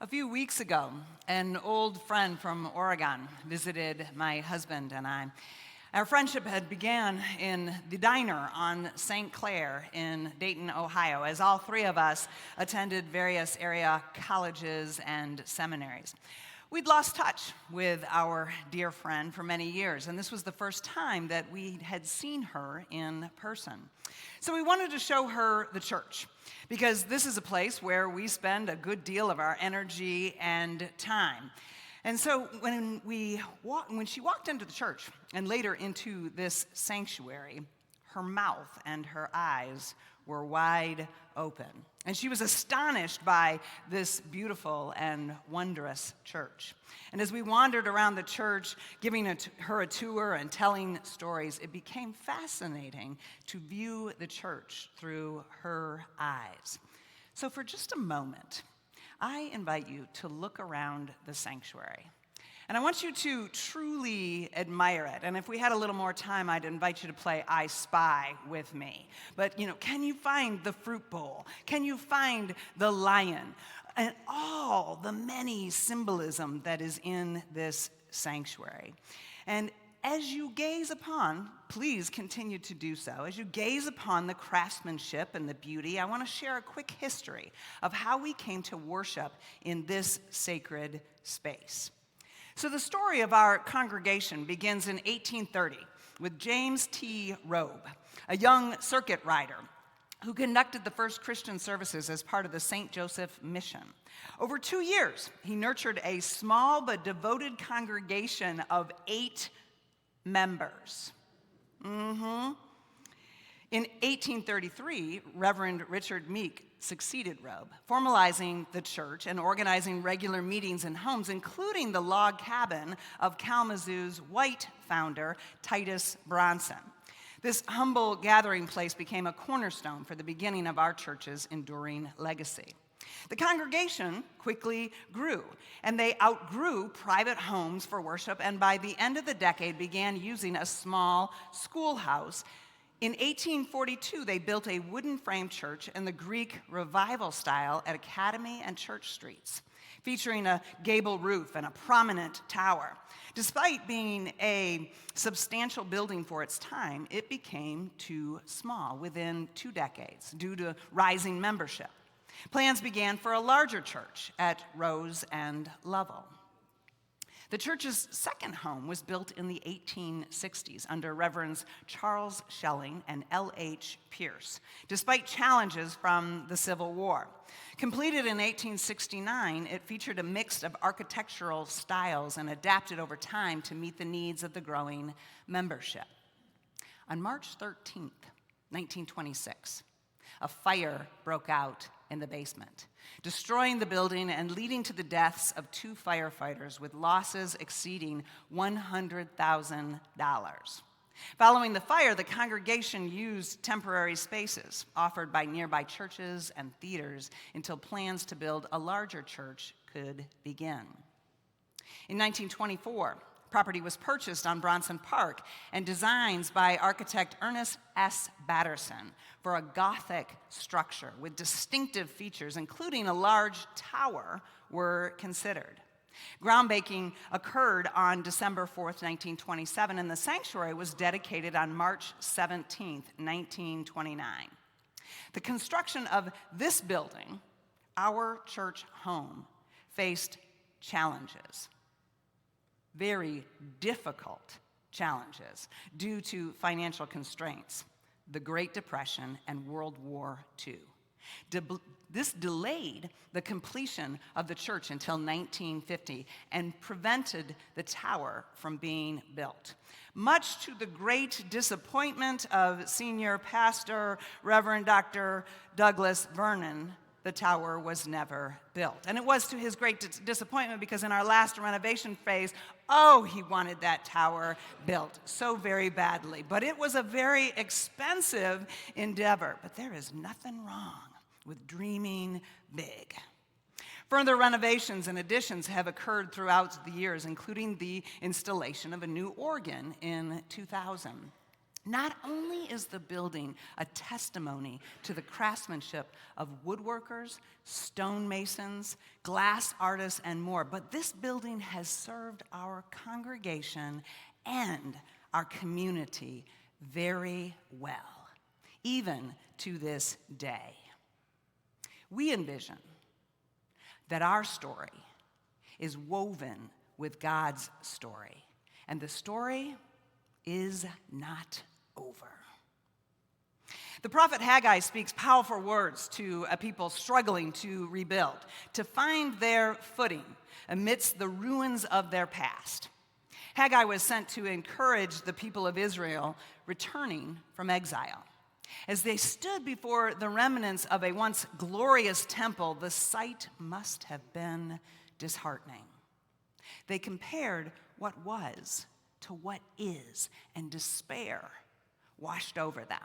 A few weeks ago, an old friend from Oregon visited my husband and I. Our friendship had began in the diner on St. Clair in Dayton, Ohio, as all three of us attended various area colleges and seminaries. We'd lost touch with our dear friend for many years, and this was the first time that we had seen her in person. So we wanted to show her the church, because this is a place where we spend a good deal of our energy and time. And so when she walked into the church and later into this sanctuary, her mouth and her eyes were wide open. And she was astonished by this beautiful and wondrous church. And as we wandered around the church, giving her a tour and telling stories, it became fascinating to view the church through her eyes. So for just a moment, I invite you to look around the sanctuary. And I want you to truly admire it. And if we had a little more time, I'd invite you to play I Spy with me. But, can you find the fruit bowl? Can you find the lion? And all the many symbolism that is in this sanctuary. And as you gaze upon, please continue to do so, as you gaze upon the craftsmanship and the beauty, I want to share a quick history of how we came to worship in this sacred space. So the story of our congregation begins in 1830 with James T. Robe, a young circuit rider who conducted the first Christian services as part of the St. Joseph Mission. Over 2 years, he nurtured a small but devoted congregation of 8 members. In 1833, Reverend Richard Meek succeeded Robe, formalizing the church and organizing regular meetings in homes, including the log cabin of Kalamazoo's white founder, Titus Bronson. This humble gathering place became a cornerstone for the beginning of our church's enduring legacy. The congregation quickly grew, and they outgrew private homes for worship, and by the end of the decade began using a small schoolhouse. In 1842, they built a wooden frame church in the Greek revival style at Academy and Church Streets, featuring a gable roof and a prominent tower. Despite being a substantial building for its time, it became too small within 2 decades due to rising membership. Plans began for a larger church at Rose and Lovell. The church's second home was built in the 1860s under Reverends Charles Schelling and L.H. Pierce, despite challenges from the Civil War. Completed in 1869, it featured a mix of architectural styles and adapted over time to meet the needs of the growing membership. On March 13th, 1926, a fire broke out in the basement, destroying the building and leading to the deaths of 2 firefighters with losses exceeding $100,000. Following the fire, the congregation used temporary spaces offered by nearby churches and theaters until plans to build a larger church could begin. In 1924, property was purchased on Bronson Park, and designs by architect Ernest S. Batterson for a Gothic structure with distinctive features, including a large tower, were considered. Groundbreaking occurred on December 4th, 1927, and the sanctuary was dedicated on March 17th, 1929. The construction of this building, our church home, faced challenges. Very difficult challenges due to financial constraints, the Great Depression, and World War II. This delayed the completion of the church until 1950 and prevented the tower from being built. Much to the great disappointment of senior pastor, Reverend Dr. Douglas Vernon, the tower was never built. And it was to his great disappointment because in our last renovation phase, he wanted that tower built so very badly. But it was a very expensive endeavor. But there is nothing wrong with dreaming big. Further renovations and additions have occurred throughout the years, including the installation of a new organ in 2000. Not only is the building a testimony to the craftsmanship of woodworkers, stonemasons, glass artists, and more, but this building has served our congregation and our community very well, even to this day. We envision that our story is woven with God's story, and the story is not over. The prophet Haggai speaks powerful words to a people struggling to rebuild, to find their footing amidst the ruins of their past. Haggai was sent to encourage the people of Israel returning from exile. As they stood before the remnants of a once glorious temple, the sight must have been disheartening. They compared what was to what is, and despair washed over them.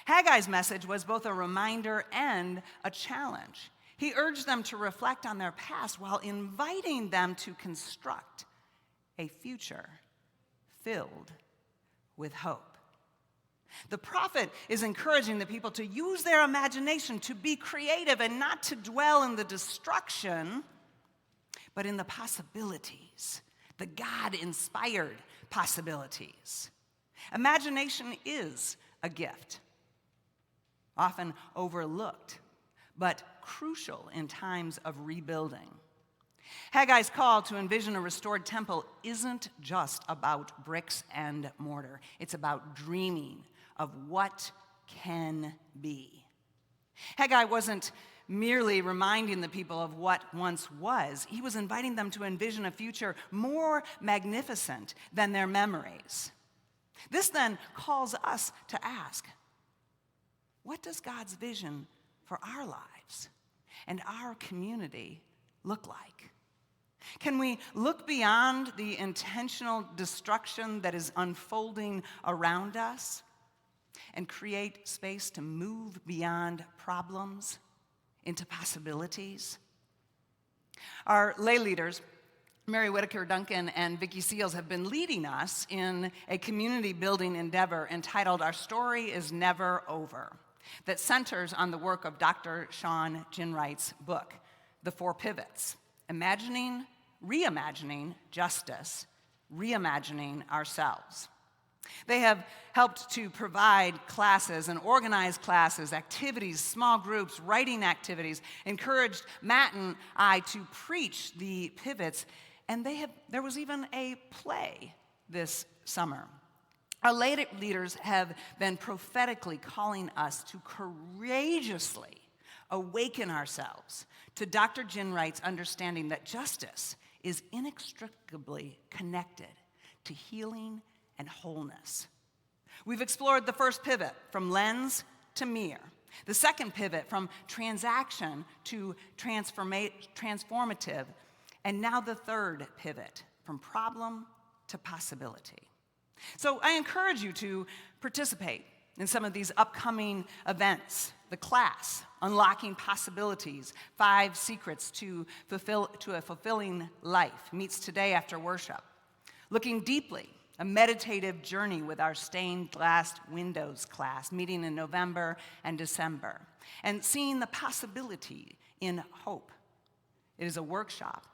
Haggai's message was both a reminder and a challenge. He urged them to reflect on their past while inviting them to construct a future filled with hope. The prophet is encouraging the people to use their imagination, to be creative, and not to dwell in the destruction, but in the possibilities, the God-inspired possibilities. Imagination is a gift, often overlooked, but crucial in times of rebuilding. Haggai's call to envision a restored temple isn't just about bricks and mortar. It's about dreaming of what can be. Haggai wasn't merely reminding the people of what once was. He was inviting them to envision a future more magnificent than their memories. This then calls us to ask, what does God's vision for our lives and our community look like? Can we look beyond the intentional destruction that is unfolding around us and create space to move beyond problems into possibilities? Our lay leaders, Mary Whitaker Duncan and Vicki Seals, have been leading us in a community building endeavor entitled Our Story Is Never Over, that centers on the work of Dr. Sean Ginwright's book, The Four Pivots: Imagining, Reimagining Justice, Reimagining Ourselves. They have helped to provide classes and organize classes, activities, small groups, writing activities, encouraged Matt and I to preach the pivots, and there was even a play this summer. Our lay leaders have been prophetically calling us to courageously awaken ourselves to Dr. Ginwright's understanding that justice is inextricably connected to healing and wholeness. We've explored the first pivot, from lens to mirror. The second pivot, from transaction to transformative. And now the third pivot, from problem to possibility. So I encourage you to participate in some of these upcoming events. The class, Unlocking Possibilities, 5 Secrets to a Fulfilling Life, meets today after worship. Looking Deeply, a meditative journey with our Stained Glass Windows class, meeting in November and December. And Seeing the Possibility in Hope. It is a workshop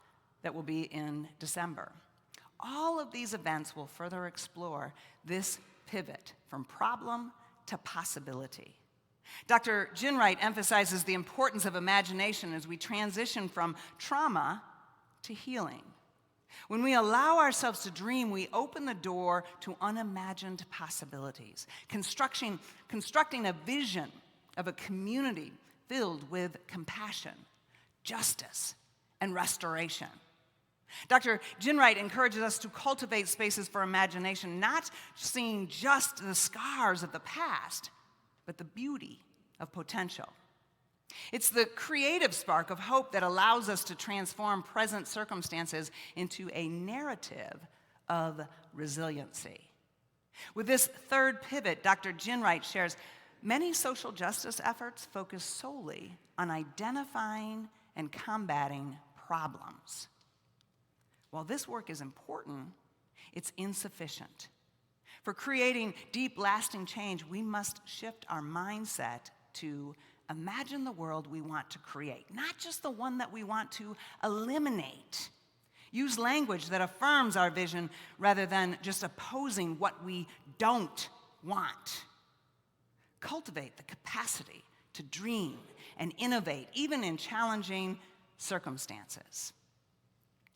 that will be in December. All of these events will further explore this pivot from problem to possibility. Dr. Ginwright emphasizes the importance of imagination as we transition from trauma to healing. When we allow ourselves to dream, we open the door to unimagined possibilities, constructing a vision of a community filled with compassion, justice, and restoration. Dr. Ginwright encourages us to cultivate spaces for imagination, not seeing just the scars of the past, but the beauty of potential. It's the creative spark of hope that allows us to transform present circumstances into a narrative of resiliency. With this third pivot, Dr. Ginwright shares many social justice efforts focus solely on identifying and combating problems. While this work is important, it's insufficient. For creating deep, lasting change, we must shift our mindset to imagine the world we want to create, not just the one that we want to eliminate. Use language that affirms our vision rather than just opposing what we don't want. Cultivate the capacity to dream and innovate, even in challenging circumstances.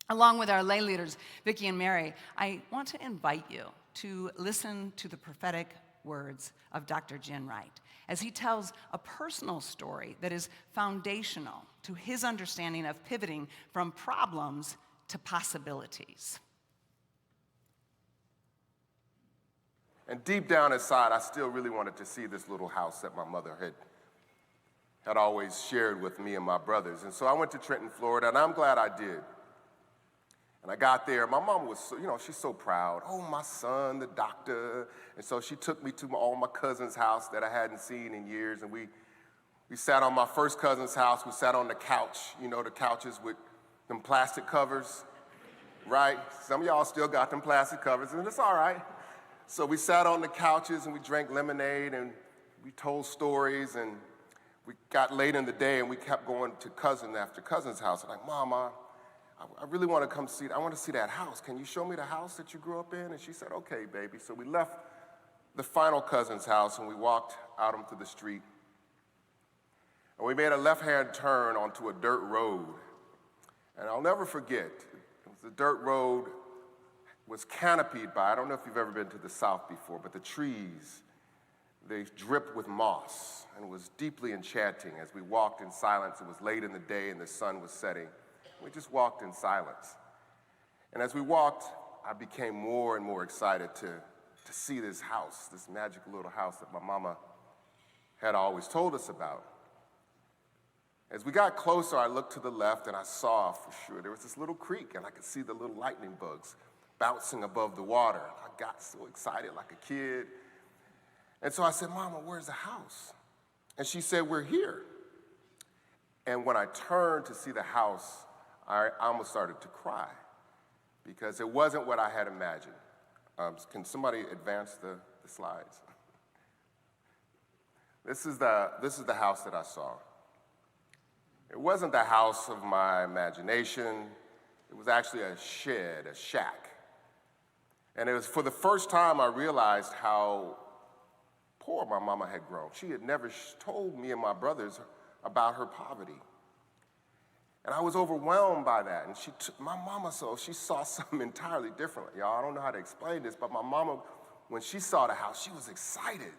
Along with our lay leaders, Vicki and Mary, I want to invite you to listen to the prophetic words of Dr. Jin Wright as he tells a personal story that is foundational to his understanding of pivoting from problems to possibilities. And deep down inside, I still really wanted to see this little house that my mother had always shared with me and my brothers. And so I went to Trenton, Florida, and I'm glad I did. And I got there, my mom was, she's so proud. Oh, my son, the doctor. And so she took me to all my cousins' house that I hadn't seen in years. And we sat on my first cousin's house. We sat on the couch, the couches with them plastic covers, right? Some of y'all still got them plastic covers, and it's all right. So we sat on the couches, and we drank lemonade, and we told stories, and we got late in the day, and we kept going to cousin after cousin's house. I'm like, Mama, I really want to come see it. I want to see that house. Can you show me the house that you grew up in? And she said, okay, baby. So we left the final cousin's house, and we walked out onto the street. And we made a left-hand turn onto a dirt road. And I'll never forget, the dirt road was canopied by, I don't know if you've ever been to the South before, but the trees, they dripped with moss, and it was deeply enchanting. As we walked in silence, it was late in the day, and the sun was setting. We just walked in silence. And as we walked, I became more and more excited to see this house, this magical little house that my mama had always told us about. As we got closer, I looked to the left, and I saw for sure there was this little creek, and I could see the little lightning bugs bouncing above the water. I got so excited like a kid. And so I said, Mama, where's the house? And she said, we're here. And when I turned to see the house, I almost started to cry because it wasn't what I had imagined. Can somebody advance the slides? This is the house that I saw. It wasn't the house of my imagination. It was actually a shed, a shack. And it was for the first time I realized how poor my mama had grown. She had never told me and my brothers about her poverty. And I was overwhelmed by that. And my mama she saw something entirely different. Y'all, I don't know how to explain this, but my mama, when she saw the house, she was excited.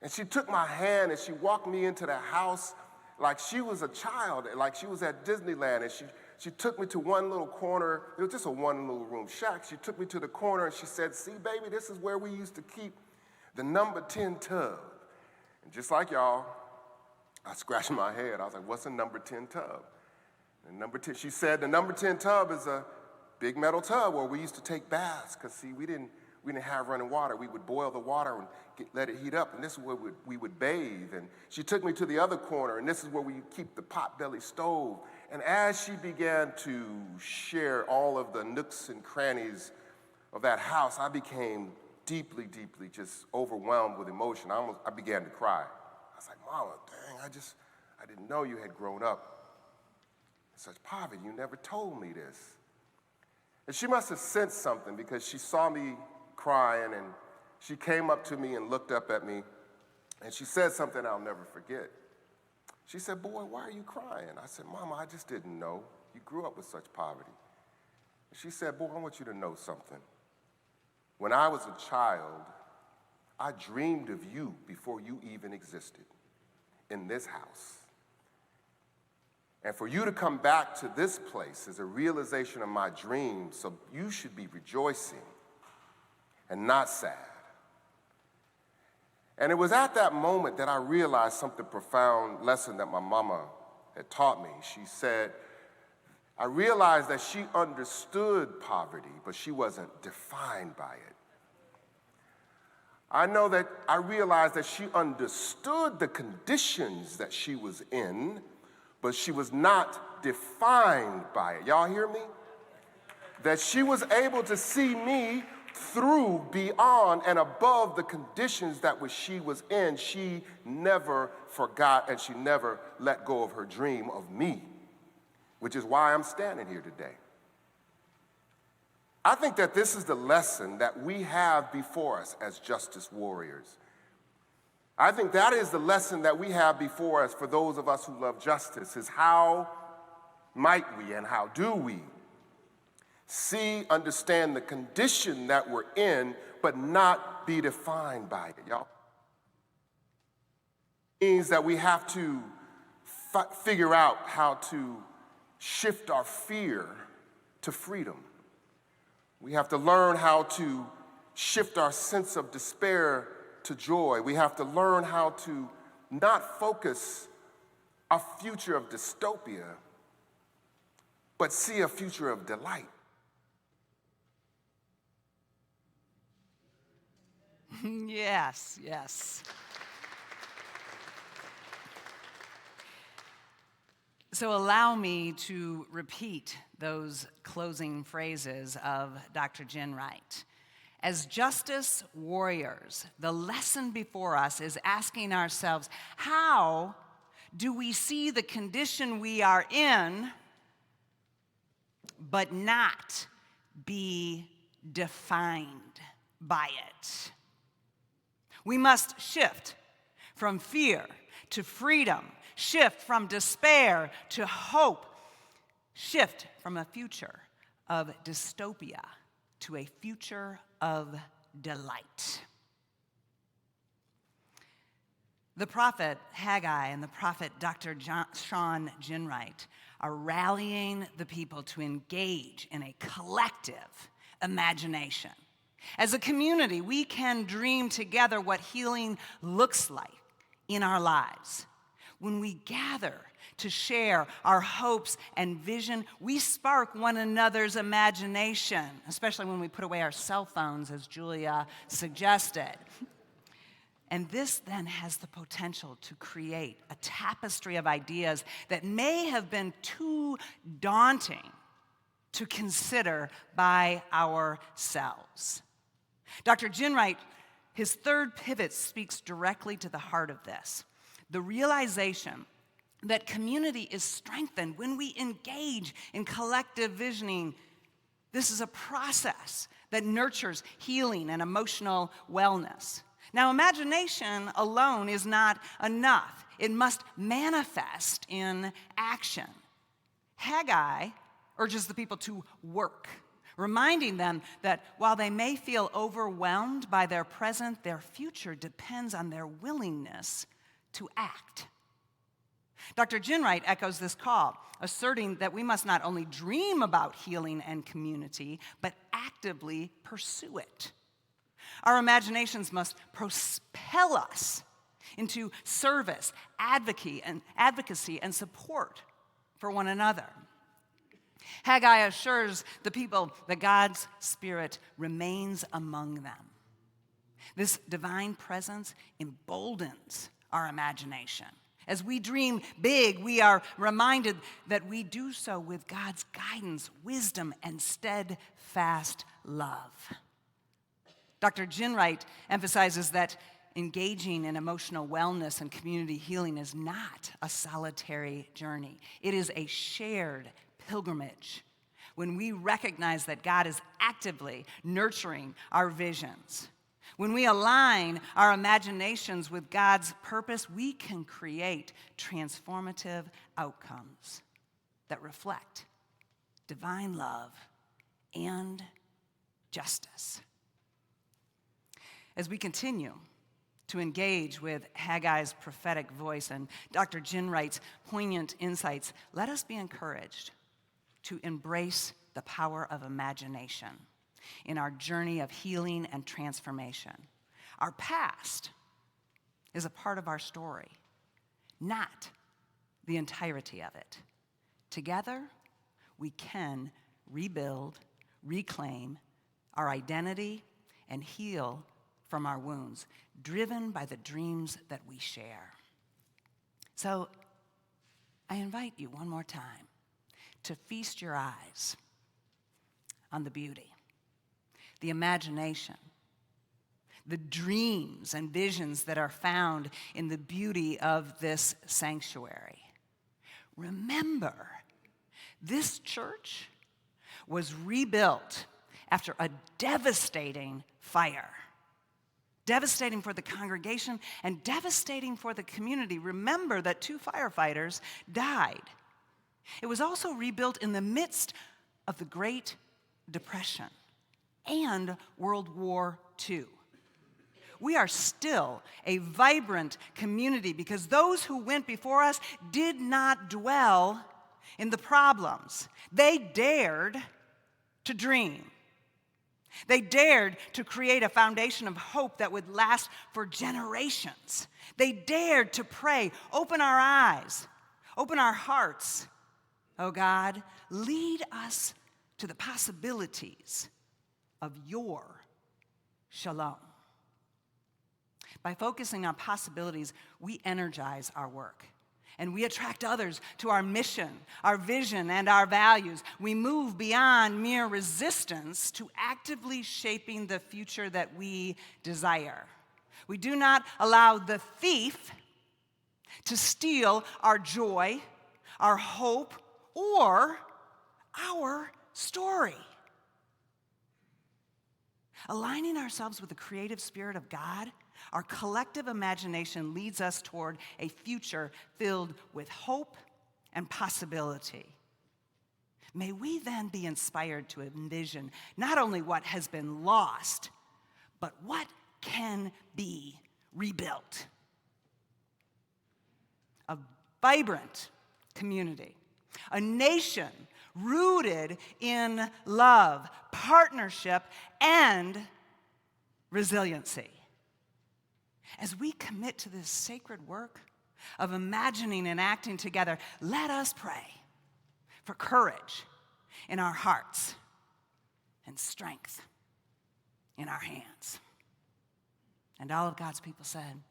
And she took my hand and she walked me into the house like she was a child, like she was at Disneyland. And she took me to one little corner. It was just a one little room shack. She took me to the corner and she said, see, baby, this is where we used to keep the number 10 tub. And just like y'all, I scratched my head. I was like, what's a number 10 tub? And number 10, she said the number 10 tub is a big metal tub where we used to take baths because, see, we didn't have running water. We would boil the water and let it heat up, and this is where we would bathe. And she took me to the other corner, and this is where we keep the pot-belly stove. And as she began to share all of the nooks and crannies of that house, I became deeply, deeply just overwhelmed with emotion. I began to cry. I was like, Mama, dang, I didn't know you had grown up such poverty. You never told me this. And she must have sensed something because she saw me crying and she came up to me and looked up at me and she said something I'll never forget. She said, boy, why are you crying? I said, Mama, I just didn't know. You grew up with such poverty. And she said, boy, I want you to know something. When I was a child, I dreamed of you before you even existed in this house. And for you to come back to this place is a realization of my dream, so you should be rejoicing and not sad. And it was at that moment that I realized something profound lesson that my mama had taught me. She said, I realized that she understood poverty, but she wasn't defined by it. I realized that she understood the conditions that she was in, but she was not defined by it. Y'all hear me? That she was able to see me through, beyond, and above the conditions that she was in. She never forgot and she never let go of her dream of me, which is why I'm standing here today. I think that this is the lesson that we have before us as justice warriors. I think that is the lesson that we have before us for those of us who love justice, is how might we and how do we see, understand the condition that we're in, but not be defined by it, y'all. It means that we have to figure out how to shift our fear to freedom. We have to learn how to shift our sense of despair to joy. We have to learn how to not focus a future of dystopia, but see a future of delight. Yes, yes. So allow me to repeat those closing phrases of Dr. Gin Wright. As justice warriors, the lesson before us is asking ourselves, how do we see the condition we are in, but not be defined by it? We must shift from fear to freedom, shift from despair to hope, shift from a future of dystopia to a future of delight. The prophet Haggai and the prophet Dr. Sean Ginwright are rallying the people to engage in a collective imagination. As a community, we can dream together what healing looks like in our lives. When we gather to share our hopes and vision, we spark one another's imagination, especially when we put away our cell phones, as Julia suggested. And this then has the potential to create a tapestry of ideas that may have been too daunting to consider by ourselves. Dr. Ginwright, his third pivot speaks directly to the heart of this. The realization that community is strengthened when we engage in collective visioning. This is a process that nurtures healing and emotional wellness. Now, imagination alone is not enough. It must manifest in action. Haggai urges the people to work, reminding them that while they may feel overwhelmed by their present, their future depends on their willingness to act. Dr. Ginwright echoes this call, asserting that we must not only dream about healing and community, but actively pursue it. Our imaginations must propel us into service, advocacy, and support for one another. Haggai assures the people that God's Spirit remains among them. This divine presence emboldens our imagination. As we dream big, we are reminded that we do so with God's guidance, wisdom, and steadfast love. Dr. Ginwright emphasizes that engaging in emotional wellness and community healing is not a solitary journey. It is a shared pilgrimage when we recognize that God is actively nurturing our visions. When we align our imaginations with God's purpose, we can create transformative outcomes that reflect divine love and justice. As we continue to engage with Haggai's prophetic voice and Dr. Ginwright's poignant insights, let us be encouraged to embrace the power of imagination in our journey of healing and transformation. Our past is a part of our story, not the entirety of it. Together, we can rebuild, reclaim our identity, and heal from our wounds, driven by the dreams that we share. So, I invite you one more time to feast your eyes on the beauty, the imagination, the dreams and visions that are found in the beauty of this sanctuary. Remember, this church was rebuilt after a devastating fire. Devastating for the congregation and devastating for the community. Remember that 2 firefighters died. It was also rebuilt in the midst of the Great Depression and World War II. We are still a vibrant community because those who went before us did not dwell in the problems. They dared to dream. They dared to create a foundation of hope that would last for generations. They dared to pray, open our eyes, open our hearts. Oh God, lead us to the possibilities of your shalom. By focusing on possibilities, we energize our work. And we attract others to our mission, our vision, and our values. We move beyond mere resistance to actively shaping the future that we desire. We do not allow the thief to steal our joy, our hope, or our story. Aligning ourselves with the creative spirit of God, our collective imagination leads us toward a future filled with hope and possibility. May we then be inspired to envision not only what has been lost, but what can be rebuilt. A vibrant community, a nation rooted in love, partnership, and resiliency. As we commit to this sacred work of imagining and acting together, let us pray for courage in our hearts and strength in our hands. And all of God's people said,